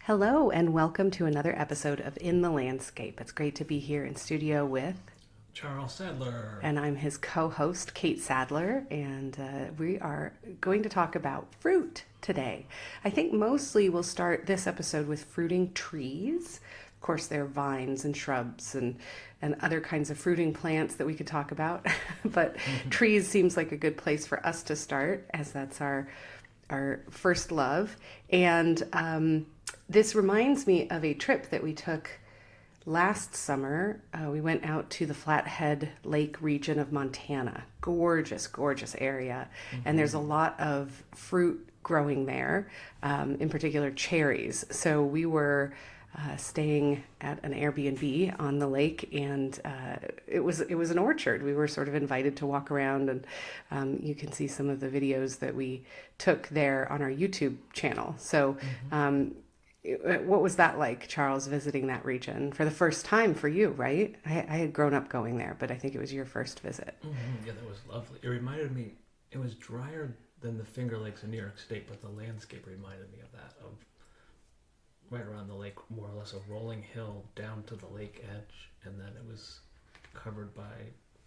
Hello, and welcome to another episode of In the Landscape. It's great to be here in studio with, Charles Sadler. and I'm his co host, Kate Sadler, and we are going to talk about fruit today. I think mostly we'll start this episode with fruiting trees. Of course, there are vines and shrubs and other kinds of fruiting plants that we could talk about, but trees seems like a good place for us to start, as that's our first love. And this reminds me of a trip that we took last summer. We went out to the Flathead Lake region of Montana. Gorgeous, gorgeous area. And there's a lot of fruit growing there, in particular cherries. So we were staying at an Airbnb on the lake, and it was an orchard. We were sort of invited to walk around, and you can see some of the videos that we took there on our YouTube channel. So, what was that like, Charles, visiting that region for the first time for you? Right? I had grown up going there, but I think it was your first visit. Yeah, that was lovely. It reminded me, it was drier than the Finger Lakes in New York State, but the landscape reminded me of that, of right around the lake, more or less a rolling hill down to the lake edge, and then it was covered by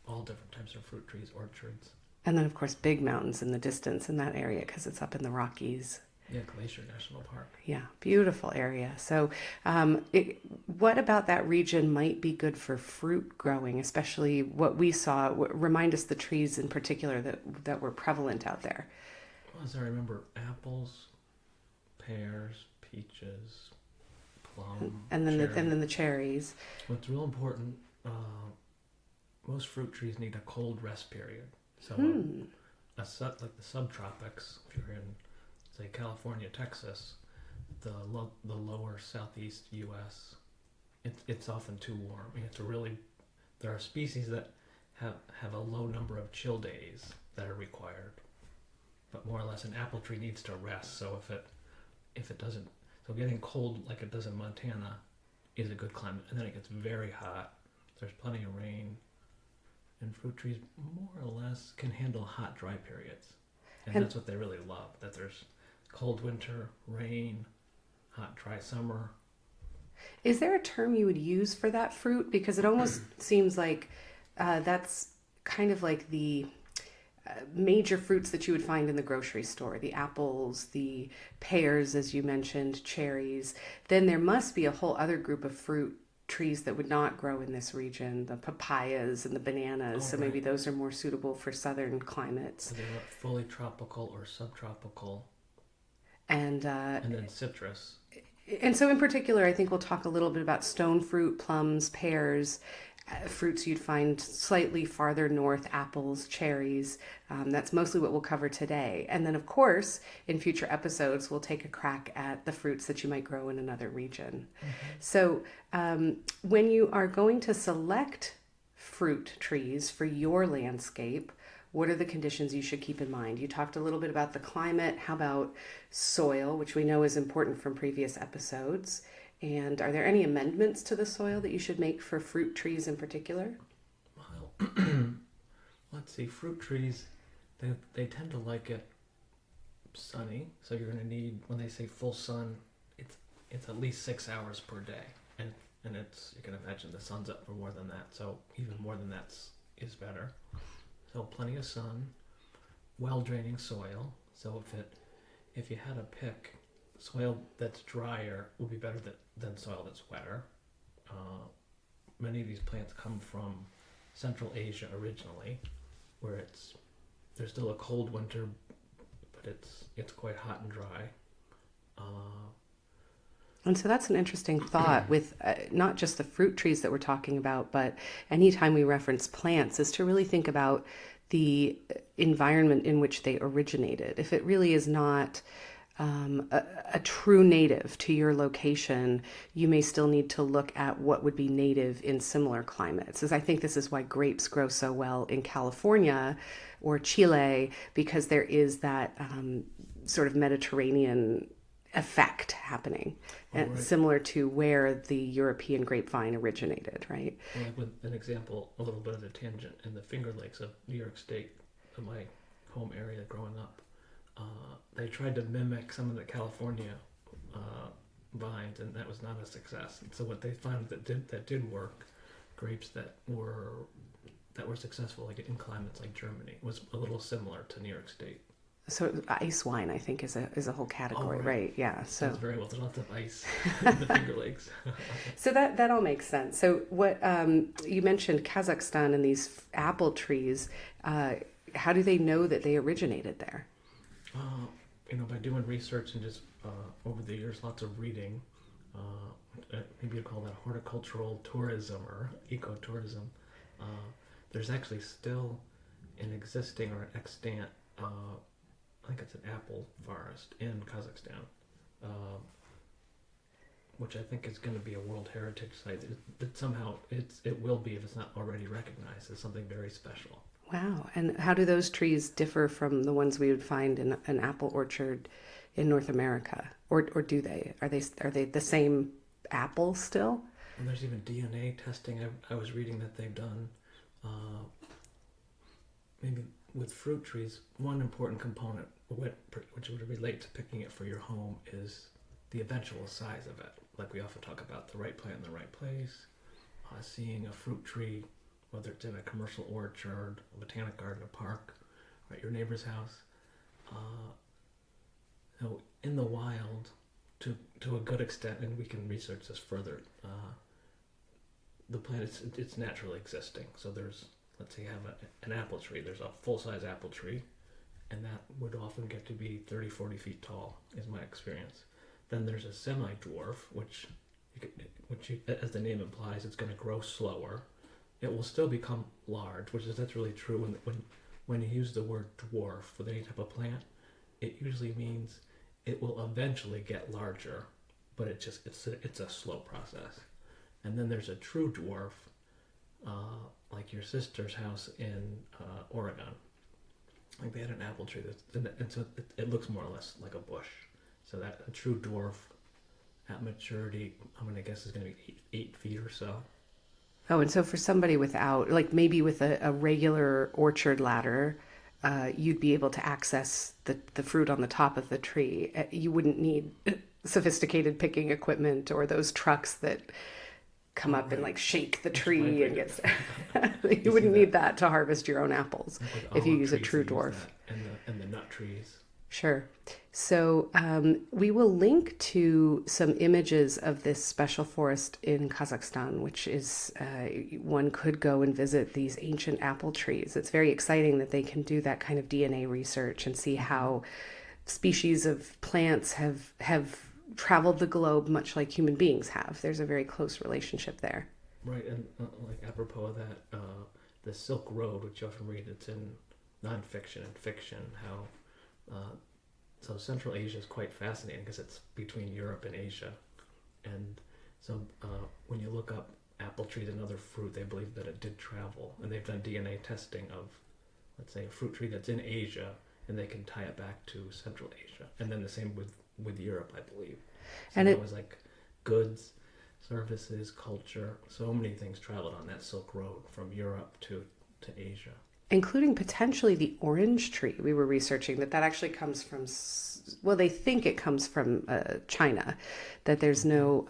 all different types of fruit trees, orchards. And then, of course, big mountains in the distance in that area because it's up in the Rockies. Yeah, Glacier National Park. Yeah, beautiful area. So, what about that region might be good for fruit growing, especially what we saw? Remind us the trees in particular that were prevalent out there. Well, as I remember, apples, pears, peaches, plum, And then cherry. and then the cherries. What's real important, most fruit trees need a cold rest period. So like the subtropics, if you're in, say, California, Texas, the lower southeast U.S., it's often too warm. You have to really, there are species that have a low number of chill days that are required, but more or less an apple tree needs to rest. So if it doesn't, so getting cold like it does in Montana is a good climate, and then it gets very hot. There's plenty of rain, and fruit trees more or less can handle hot, dry periods, and that's what they really love. That there's cold winter, rain, hot, dry summer. Is there a term you would use for that fruit? Because it almost seems like that's kind of like the major fruits that you would find in the grocery store, the apples, the pears, as you mentioned, cherries. Then there must be a whole other group of fruit trees that would not grow in this region, the papayas and the bananas. Oh, so right. maybe those are more suitable for southern climates. So they're fully tropical or subtropical, And and then citrus. and so in particular, I think we'll talk a little bit about stone fruit, plums, pears, fruits you'd find slightly farther north, apples, cherries. That's mostly what we'll cover today. And then, of course, in future episodes, we'll take a crack at the fruits that you might grow in another region. So, when you are going to select fruit trees for your landscape, what are the conditions you should keep in mind? You talked a little bit about the climate. How about soil, which we know is important from previous episodes? And are there any amendments to the soil that you should make for fruit trees in particular? Well, let's see. Fruit trees, they tend to like it sunny. So you're going to need, when they say full sun, it's at least 6 hours per day, and it's, you can imagine the sun's up for more than that. So even more than that is better. So plenty of sun, well draining soil. So if you had to pick, soil that's drier would be better than soil that's wetter. Many of these plants come from Central Asia originally, where there's still a cold winter, but it's quite hot and dry. And so that's an interesting thought with not just the fruit trees that we're talking about, but anytime we reference plants, is to really think about the environment in which they originated. If it really is not a true native to your location, you may still need to look at what would be native in similar climates. As I think this is why grapes grow so well in California or Chile, because there is that sort of Mediterranean effect happening, Right. similar to where the European grapevine originated, right? Well, like with an example, a little bit of a tangent, in the Finger Lakes of New York State, in my home area growing up, they tried to mimic some of the California vines, and that was not a success. And so what they found that did work, grapes that were successful, like in climates like Germany, was a little similar to New York State. So ice wine, I think, is a whole category, right? Yeah. So that's very well. There's lots of ice in the Finger Lakes. So that all makes sense. So what you mentioned Kazakhstan and these apple trees. How do they know that they originated there? By doing research and just over the years, lots of reading. Maybe you'd call that horticultural tourism or ecotourism. There's actually still an existing or an extant, I think it's an apple forest in Kazakhstan, which I think is going to be a World Heritage Site. That somehow it will be, if it's not already recognized, as something very special. Wow. And how do those trees differ from the ones we would find in an apple orchard in North America? Or do they? Are they the same apple still? And there's even DNA testing I was reading that they've done. Maybe with fruit trees, one important component, which would relate to picking it for your home, is the eventual size of it. Like we often talk about the right plant in the right place, seeing a fruit tree, whether it's in a commercial orchard, a botanic garden, a park, or at your neighbor's house. So in the wild, to a good extent, and we can research this further, the plant it's naturally existing. So there's, let's say you have an apple tree, there's a full-size apple tree, and that would often get to be 30, 40 feet tall, is my experience. Then there's a semi-dwarf, which as the name implies, it's going to grow slower. It will still become large, that's really true. When you use the word dwarf with any type of plant, it usually means it will eventually get larger, but it's a slow process. And then there's a true dwarf, like your sister's house in Oregon. Like they had an apple tree, and so it looks more or less like a bush. So that a true dwarf at maturity, I'm going to guess is going to be 8 feet or so. Oh, and so for somebody without, like maybe with a regular orchard ladder, you'd be able to access the fruit on the top of the tree. You wouldn't need sophisticated picking equipment or those trucks that come up and like shake the tree and get. You wouldn't need that to harvest your own apples if you use a true dwarf. And the nut trees. Sure. So we will link to some images of this special forest in Kazakhstan, which is one could go and visit these ancient apple trees. It's very exciting that they can do that kind of DNA research and see how species of plants have traveled the globe much like human beings have. There's a very close relationship there. Right, and like apropos of that, the Silk Road, which you often read, it's in nonfiction and fiction, how so Central Asia is quite fascinating because it's between Europe and Asia. And so when you look up apple trees and other fruit, they believe that it did travel. And they've done DNA testing of, let's say, a fruit tree that's in Asia, and they can tie it back to Central Asia. And then the same with Europe, I believe. So and it was like goods, services, culture, so many things traveled on that Silk Road from Europe to Asia. Including potentially the orange tree. We were researching that actually comes from, well, they think it comes from China, that there's no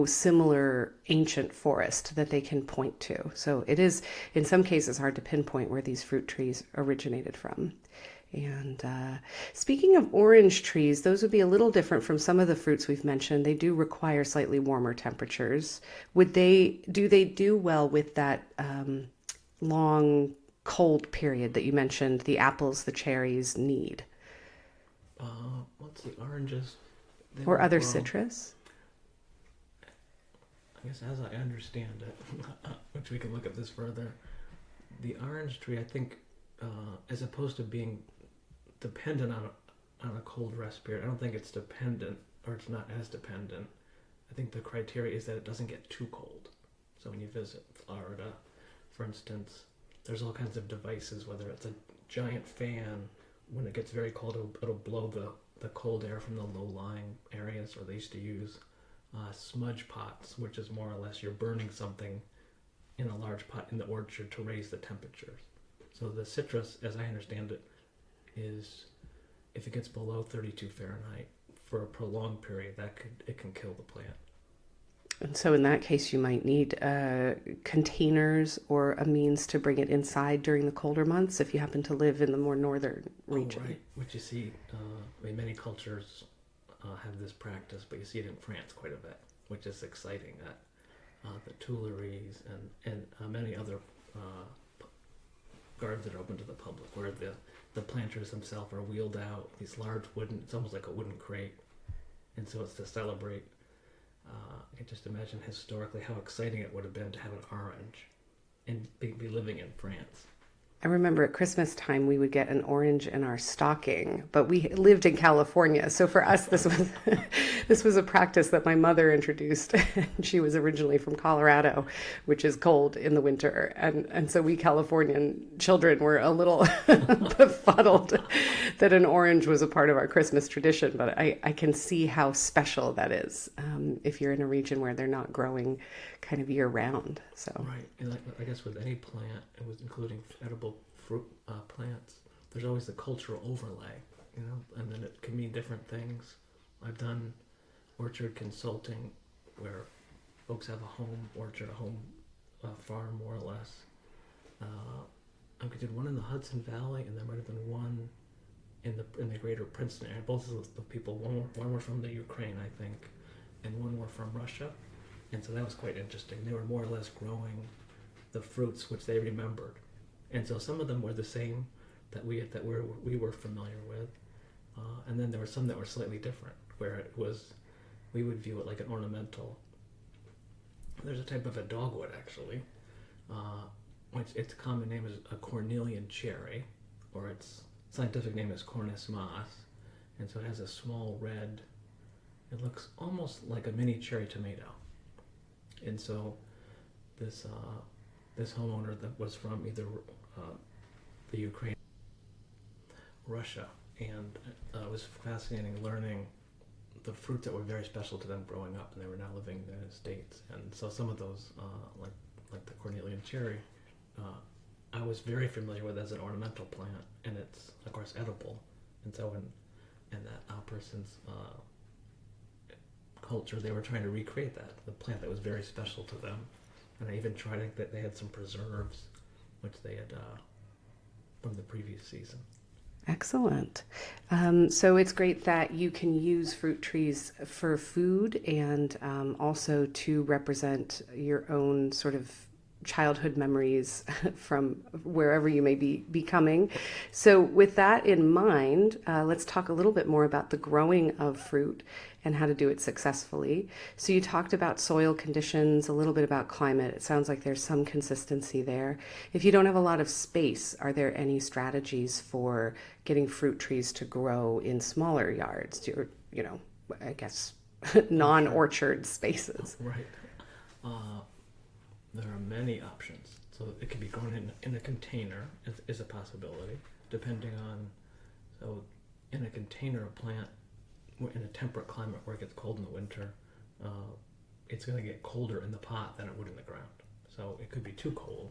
similar ancient forest that they can point to. So it is, in some cases, hard to pinpoint where these fruit trees originated from. And speaking of orange trees, those would be a little different from some of the fruits we've mentioned. They do require slightly warmer temperatures. Do they do well with that long cold period that you mentioned the apples, the cherries need? What's the oranges? Or other citrus? I guess as I understand it, which we can look at this further, the orange tree, I think, as opposed to being dependent on a cold rest period, I don't think it's dependent, or it's not as dependent. I think the criteria is that it doesn't get too cold. So when you visit Florida, for instance, there's all kinds of devices, whether it's a giant fan, when it gets very cold, it'll blow the cold air from the low-lying areas, or they used to use smudge pots, which is more or less you're burning something in a large pot in the orchard to raise the temperatures. So the citrus, as I understand it, is if it gets below 32 Fahrenheit for a prolonged period, it can kill the plant. And so in that case, you might need containers or a means to bring it inside during the colder months if you happen to live in the more northern region. Oh, right. Which you see, many cultures have this practice, but you see it in France quite a bit, which is exciting. The Tuileries and many other gardens that are open to the public, where the planters themselves are wheeled out, these large it's almost like a wooden crate. And so it's to celebrate. I can just imagine historically how exciting it would have been to have an orange and be living in France. I remember at Christmas time we would get an orange in our stocking, but we lived in California, so for us this was a practice that my mother introduced. She was originally from Colorado, which is cold in the winter, and so we Californian children were a little befuddled that an orange was a part of our Christmas tradition. But I can see how special that is if you're in a region where they're not growing kind of year round. So right, and I guess with any plant, it was including edible fruit plants, there's always the cultural overlay, and then it can mean different things. I've done orchard consulting where folks have a home orchard, a home farm more or less. I did one in the Hudson Valley, and there might have been one in the greater Princeton area. Both of the people, one were from the Ukraine, I think, and one were from Russia. And so that was quite interesting. They were more or less growing the fruits which they remembered. And so some of them were the same that we were familiar with. And then there were some that were slightly different, where we would view it like an ornamental. There's a type of a dogwood, actually, which its common name is a cornelian cherry, or its scientific name is Cornus mas. And so it has a small red, it looks almost like a mini cherry tomato. And so this homeowner that was from either the Ukraine, Russia, and it was fascinating learning the fruits that were very special to them growing up, and they were now living in the United States. And so some of those, like the cornelian cherry, I was very familiar with as an ornamental plant, and it's of course edible. And so in that person's culture, they were trying to recreate the plant that was very special to them. And I even tried that they had some preserves, which they had from the previous season. Excellent. So it's great that you can use fruit trees for food and also to represent your own sort of childhood memories from wherever you may be coming. So with that in mind, let's talk a little bit more about the growing of fruit and how to do it successfully. So you talked about soil conditions, a little bit about climate. It sounds like there's some consistency there. If you don't have a lot of space, are there any strategies for getting fruit trees to grow in smaller yards, or, I guess, non-orchard spaces? Right. There are many options. So it can be grown in a container is a possibility, depending on, so in a container, a plant in a temperate climate where it gets cold in the winter, it's going to get colder in the pot than it would in the ground. So it could be too cold,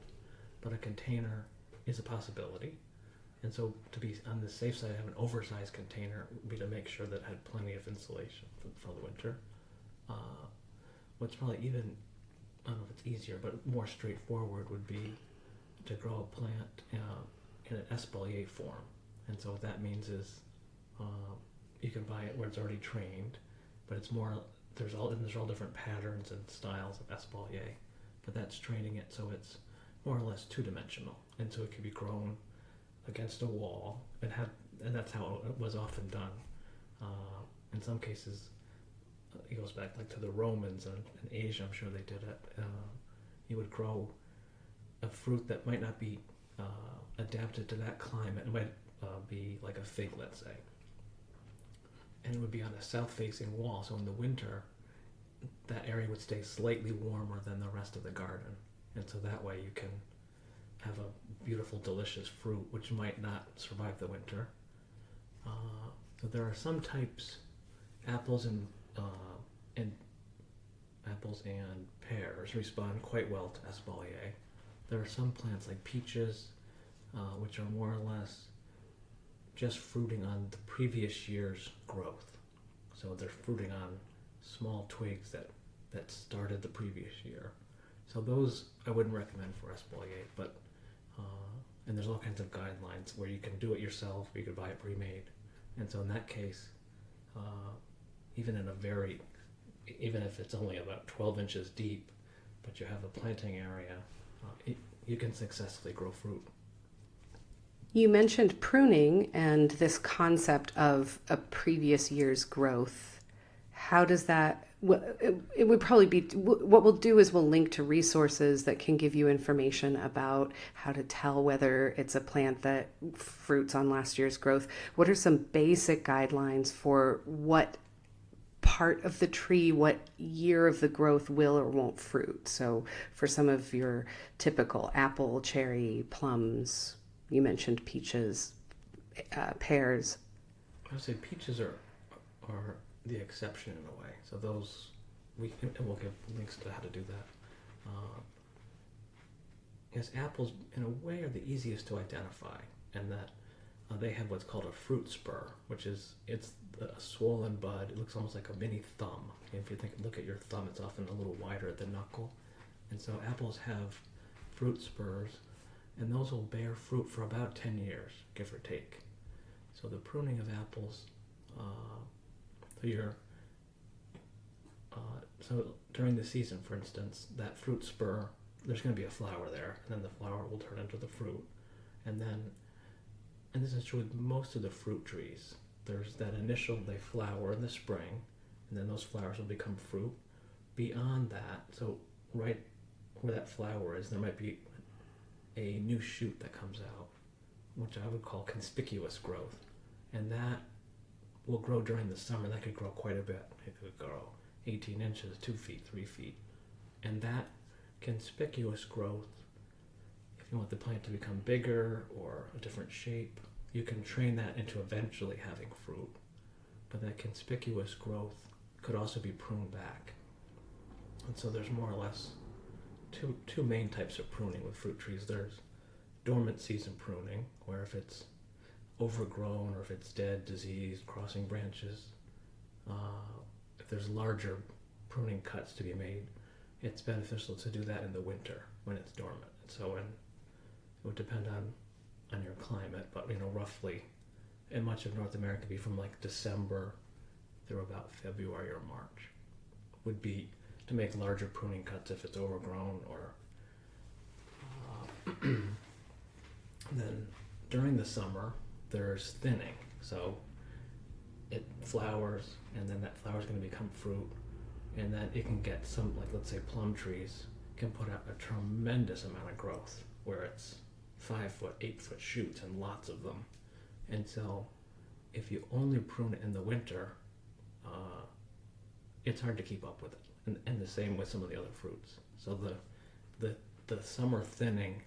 but a container is a possibility. And so to be on the safe side, have an oversized container would be to make sure that it had plenty of insulation for the winter. What's probably even, I don't know if it's easier, but more straightforward would be to grow a plant in an espalier form. And so what that means is you can buy it where it's already trained, but it's more, there's all different patterns and styles of espalier, but that's training it so it's more or less two-dimensional. And so it can be grown against a wall, and that's how it was often done. In some cases, it goes back like to the Romans and in Asia, I'm sure they did it. You would grow a fruit that might not be adapted to that climate. It might be like a fig, let's say. And it would be on a south-facing wall, so in the winter, that area would stay slightly warmer than the rest of the garden. And so that way you can have a beautiful, delicious fruit, which might not survive the winter. So there are some types, apples and pears respond quite well to espalier. There are some plants like peaches, which are more or less just fruiting on the previous year's growth. So they're fruiting on small twigs that started the previous year. So those I wouldn't recommend for espalier, but and there's all kinds of guidelines where you can do it yourself, or you could buy it pre-made. And so in that case, even if it's only about 12 inches deep, but you have a planting area, you can successfully grow fruit. You mentioned pruning and this concept of a previous year's growth. How does that, it would probably be, what we'll do is we'll link to resources that can give you information about how to tell whether it's a plant that fruits on last year's growth. What are some basic guidelines for what part of the tree, what year of the growth will or won't fruit? So for some of your typical apple, cherry, plums, you mentioned peaches, pears. I would say peaches are the exception in a way. So those, and we'll give links to how to do that. Yes, apples in a way are the easiest to identify, and that they have what's called a fruit spur, which is a swollen bud. It looks almost like a mini thumb. If you look at your thumb, it's often a little wider at the knuckle. And so apples have fruit spurs, and those will bear fruit for about 10 years, give or take. So the pruning of apples, so during the season, for instance, that fruit spur, there's going to be a flower there, and then the flower will turn into the fruit. And this is true with most of the fruit trees. There's that initial, they flower in the spring, and then those flowers will become fruit. Beyond that, so right where that flower is, there might be a new shoot that comes out, which I would call conspicuous growth. And that will grow during the summer. That could grow quite a bit. It could grow 18 inches, 2 feet, 3 feet. And that conspicuous growth, if you want the plant to become bigger or a different shape, you can train that into eventually having fruit. But that conspicuous growth could also be pruned back. And so there's more or less two main types of pruning with fruit trees. There's dormant season pruning, where if it's overgrown or if it's dead, diseased, crossing branches, if there's larger pruning cuts to be made, it's beneficial to do that in the winter when it's dormant. So it would depend on your climate, but roughly in much of North America, be from like December through about February or March would be to make larger pruning cuts if it's overgrown, or then during the summer there's thinning. So it flowers, and then that flower is going to become fruit, and then it can get some, like let's say plum trees can put out a tremendous amount of growth where it's 5-foot, 8-foot shoots and lots of them. And so if you only prune it in the winter, it's hard to keep up with it. And the same with some of the other fruits. So the summer thinning,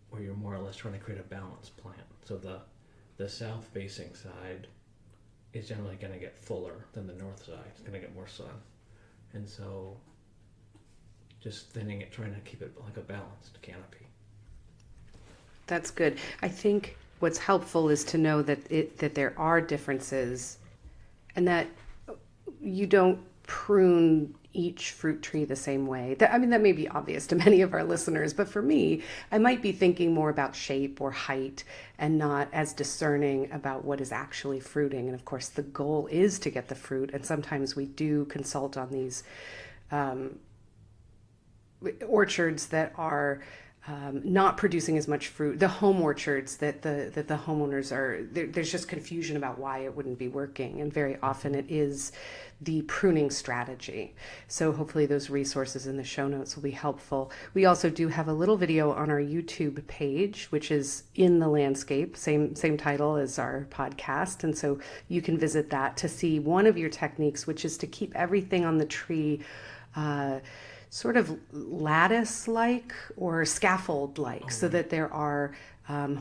where you're more or less trying to create a balanced plant. So the south facing side is generally going to get fuller than the north side. It's going to get more sun. And so just thinning it, trying to keep it like a balanced canopy. That's good. I think what's helpful is to know that there are differences, and that you don't prune each fruit tree the same way. That may be obvious to many of our listeners, but for me, I might be thinking more about shape or height and not as discerning about what is actually fruiting. And of course, the goal is to get the fruit, and sometimes we do consult on these orchards that are not producing as much fruit, the home orchards that the homeowners are, there's just confusion about why it wouldn't be working. And very often it is the pruning strategy. So hopefully those resources in the show notes will be helpful. We also do have a little video on our YouTube page, which is In the Landscape, same title as our podcast. And so you can visit that to see one of your techniques, which is to keep everything on the tree sort of lattice-like or scaffold-like, so that there are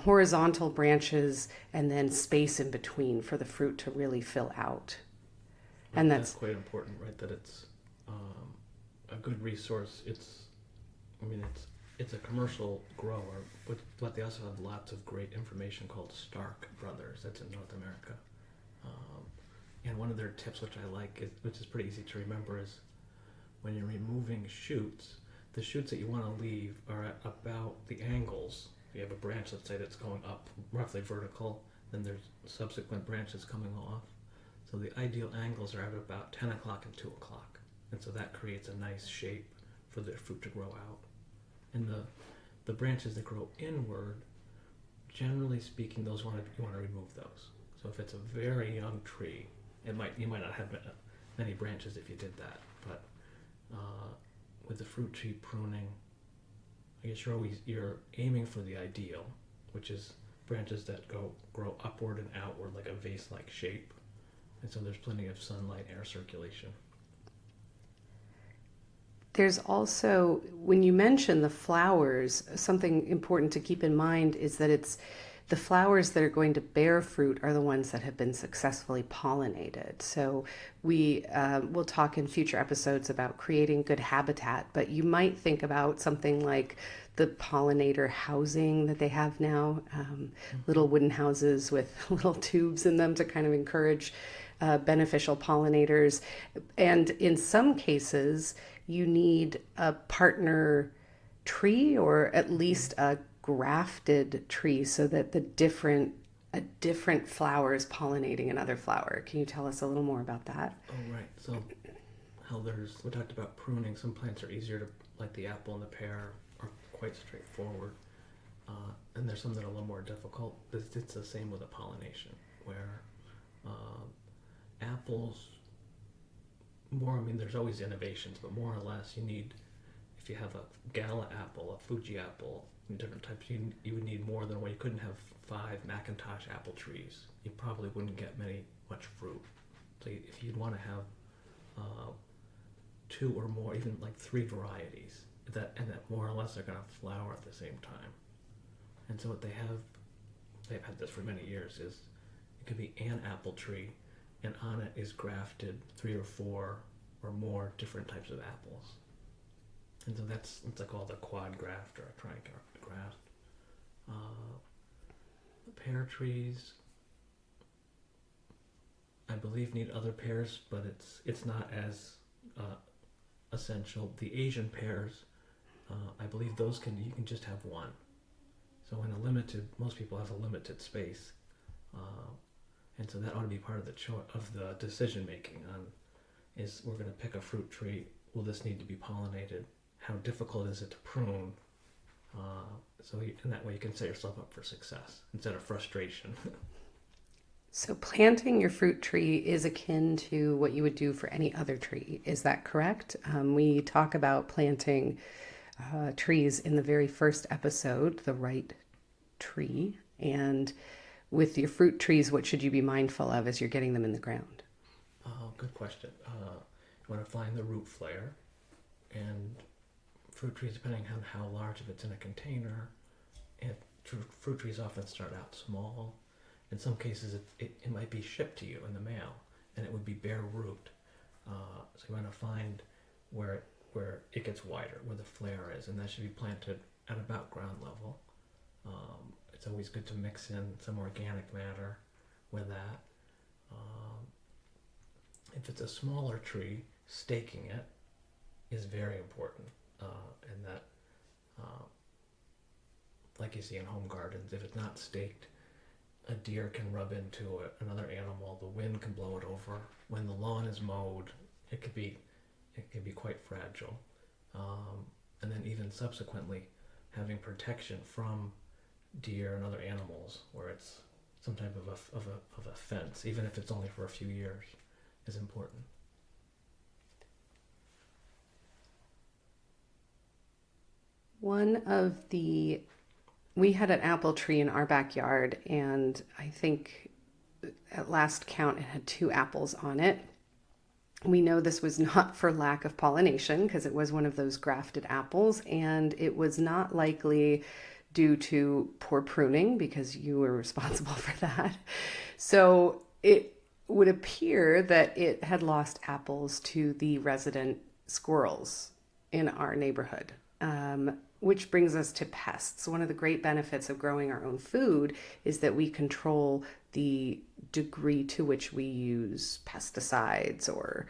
horizontal branches and then space in between for the fruit to really fill out. Right, And that's quite important, right? That it's a good resource. It's a commercial grower, but they also have lots of great information called Stark Brothers. That's in North America. And one of their tips, which I like, which is pretty easy to remember, is when you're removing shoots, the shoots that you want to leave are at about the angles. If you have a branch, let's say, that's going up roughly vertical, then there's subsequent branches coming off. So the ideal angles are at about 10 o'clock and 2 o'clock. And so that creates a nice shape for the fruit to grow out. And the branches that grow inward, generally speaking, you want to remove those. So if it's a very young tree, you might not have many branches if you did that. But with the fruit tree pruning, I guess you're aiming for the ideal, which is branches that grow upward and outward like a vase-like shape. And so there's plenty of sunlight, air circulation. There's also, when you mention the flowers, something important to keep in mind is that it's the flowers that are going to bear fruit are the ones that have been successfully pollinated. So we'll talk in future episodes about creating good habitat, but you might think about something like the pollinator housing that they have now, little wooden houses with little tubes in them to kind of encourage beneficial pollinators. And in some cases, you need a partner tree or at least a grafted tree so that a different flower is pollinating another flower. Can you tell us a little more about that? Oh, right. So we talked about pruning. Some plants are easier to, like the apple and the pear, are quite straightforward. And there's some that are a little more difficult. It's the same with the pollination, where apples, there's always innovations, but more or less you need, if you have a Gala apple, a Fuji apple, different types, you would need more than one. You couldn't have 5 Macintosh apple trees. You probably wouldn't get much fruit. So if you'd want to have 2 or more, even like 3 varieties, that more or less are going to flower at the same time. And so what they've had this for many years, is it could be an apple tree, and on it is grafted 3 or 4 or more different types of apples. And so it's like called a quad graft or a trigraft. The pear trees, I believe, need other pears, but it's not as essential. The Asian pears, I believe you can just have one. So most people have a limited space, and so that ought to be part of the decision making. Is we're going to pick a fruit tree. Will this need to be pollinated? How difficult is it to prune? So in that way you can set yourself up for success instead of frustration. So planting your fruit tree is akin to what you would do for any other tree. Is that correct? We talk about planting trees in the very first episode, the right tree. And with your fruit trees, what should you be mindful of as you're getting them in the ground? Good question. You want to find the root flare, and fruit trees, depending on how large, if it's in a container, and fruit trees often start out small. In some cases, it might be shipped to you in the mail, and it would be bare root. So you want to find where it gets wider, where the flare is, and that should be planted at about ground level. It's always good to mix in some organic matter with that. If it's a smaller tree, staking it is very important. And that, like you see in home gardens, if it's not staked, a deer can rub into it, another animal, the wind can blow it over. When the lawn is mowed, it can be quite fragile. And then even subsequently, having protection from deer and other animals, where it's some type of a fence, even if it's only for a few years, is important. We had an apple tree in our backyard, and I think at last count it had 2 apples on it. We know this was not for lack of pollination, because it was one of those grafted apples, and it was not likely due to poor pruning, because you were responsible for that. So it would appear that it had lost apples to the resident squirrels in our neighborhood. Which brings us to pests. One of the great benefits of growing our own food is that we control the degree to which we use pesticides, or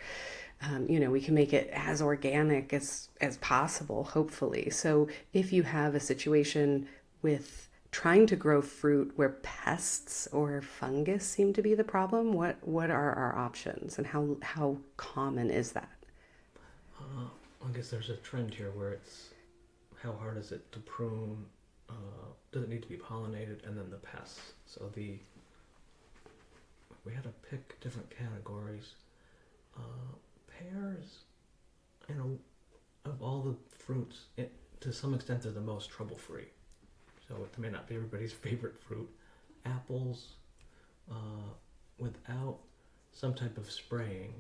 we can make it as organic as possible, hopefully. So if you have a situation with trying to grow fruit where pests or fungus seem to be the problem, what are our options, and how common is that? I guess there's a trend here where it's how hard is it to prune? Does it need to be pollinated? And then the pests. So we had to pick different categories. Pears, of all the fruits, to some extent they're the most trouble-free. So it may not be everybody's favorite fruit. Apples, without some type of spraying,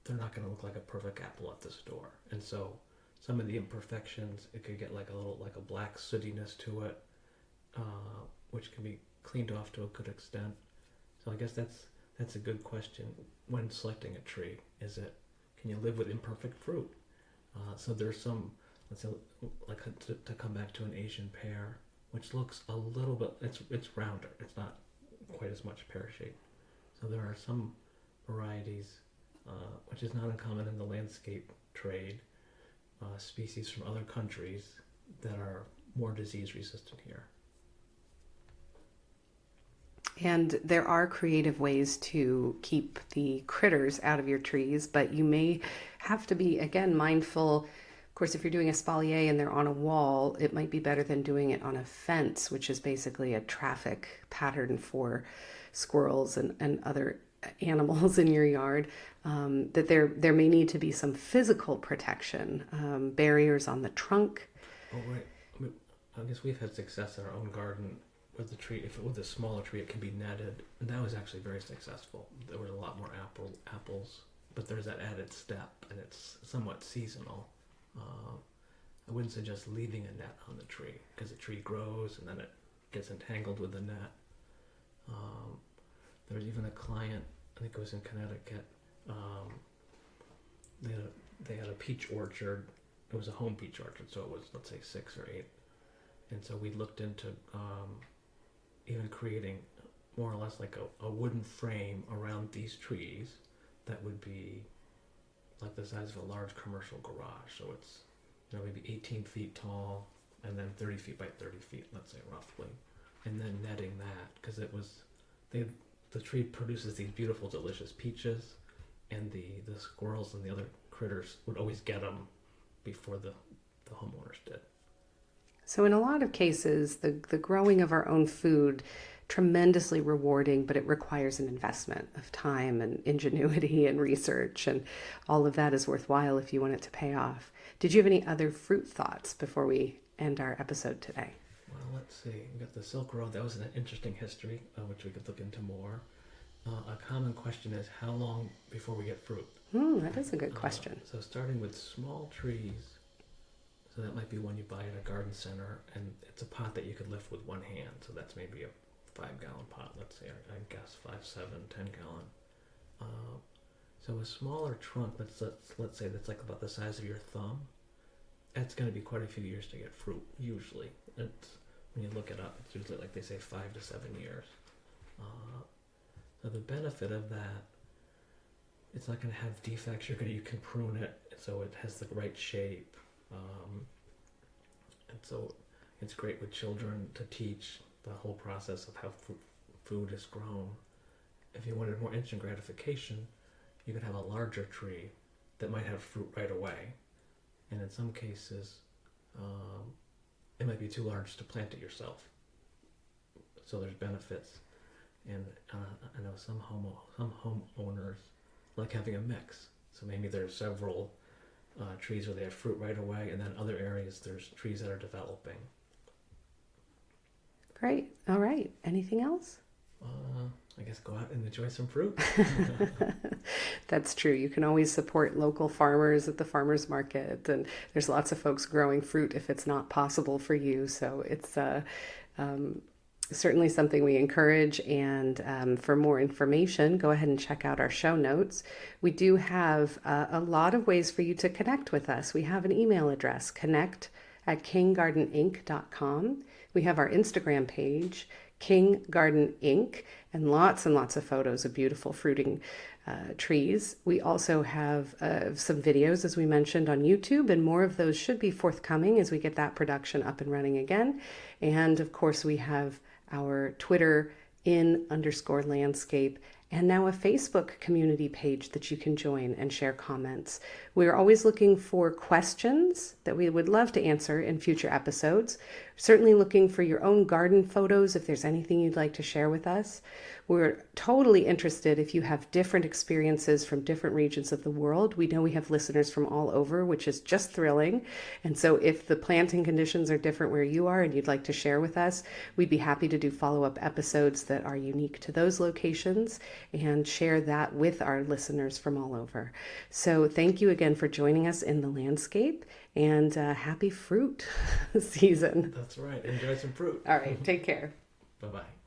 they're not going to look like a perfect apple at the store. And so some of the imperfections, it could get like a black sootiness to it, which can be cleaned off to a good extent. So I guess that's a good question when selecting a tree. Can you live with imperfect fruit? So there's some, let's say, like to come back to an Asian pear, which looks a little bit, it's rounder. It's not quite as much pear shape. So there are some varieties, which is not uncommon in the landscape trade, species from other countries that are more disease resistant here. And there are creative ways to keep the critters out of your trees, but you may have to be, again, mindful. Of course, if you're doing a espalier and they're on a wall, it might be better than doing it on a fence, which is basically a traffic pattern for squirrels and other animals in your yard. That there may need to be some physical protection, barriers on the trunk. Oh, right. I guess we've had success in our own garden with the tree. If it was a smaller tree, it can be netted, and that was actually very successful. There was a lot more apples, but there's that added step, and it's somewhat seasonal. I wouldn't suggest leaving a net on the tree, because the tree grows and then it gets entangled with the net. There was even a client, I think it was in Connecticut, they had a peach orchard. It was a home peach orchard, so it was, let's say, 6 or 8. And so we looked into even creating more or less like a wooden frame around these trees that would be like the size of a large commercial garage. So it's maybe 18 feet tall and then 30 feet by 30 feet, let's say, roughly. And then netting that, because the tree produces these beautiful, delicious peaches, and the squirrels and the other critters would always get them before the homeowners did. So in a lot of cases, the growing of our own food, tremendously rewarding, but it requires an investment of time and ingenuity and research, and all of that is worthwhile if you want it to pay off. Did you have any other fruit thoughts before we end our episode today? Well, let's see. We got the Silk Road. That was an interesting history, which we could look into more. A common question is, how long before we get fruit? That is a good question. So starting with small trees, so that might be one you buy in a garden center, and it's a pot that you could lift with one hand. So that's maybe a 5-gallon pot, let's say, I guess 5, 7, 10 gallon. So a smaller trunk, let's say that's like about the size of your thumb, that's going to be quite a few years to get fruit, usually. When you look it up, it's usually like they say 5 to 7 years. So the benefit of that, it's not going to have defects. You can prune it so it has the right shape. And so it's great with children to teach the whole process of how food is grown. If you wanted more instant gratification, you could have a larger tree that might have fruit right away. And in some cases, it might be too large to plant it yourself. So there's benefits. And I know some homeowners like having a mix. So maybe there's several trees where they have fruit right away, and then other areas there's trees that are developing. Great. All right. Anything else? I guess go out and enjoy some fruit. That's true. You can always support local farmers at the farmers market, and there's lots of folks growing fruit if it's not possible for you. So it's certainly something we encourage. And for more information, go ahead and check out our show notes. We do have a lot of ways for you to connect with us. We have an email address, connect@kinggardeninc.com. We have our Instagram page, King Garden Inc. and lots of photos of beautiful fruiting trees. We also have some videos, as we mentioned, on YouTube, and more of those should be forthcoming as we get that production up and running again. And of course, we have our Twitter _landscape, and now a Facebook community page that you can join and share comments. We're always looking for questions that we would love to answer in future episodes. Certainly looking for your own garden photos if there's anything you'd like to share with us. We're totally interested if you have different experiences from different regions of the world. We know we have listeners from all over, which is just thrilling. And so if the planting conditions are different where you are and you'd like to share with us, we'd be happy to do follow-up episodes that are unique to those locations and share that with our listeners from all over. So thank you again for joining us in the landscape, and happy fruit season. That's right. Enjoy some fruit. All right. Take care. Bye-bye.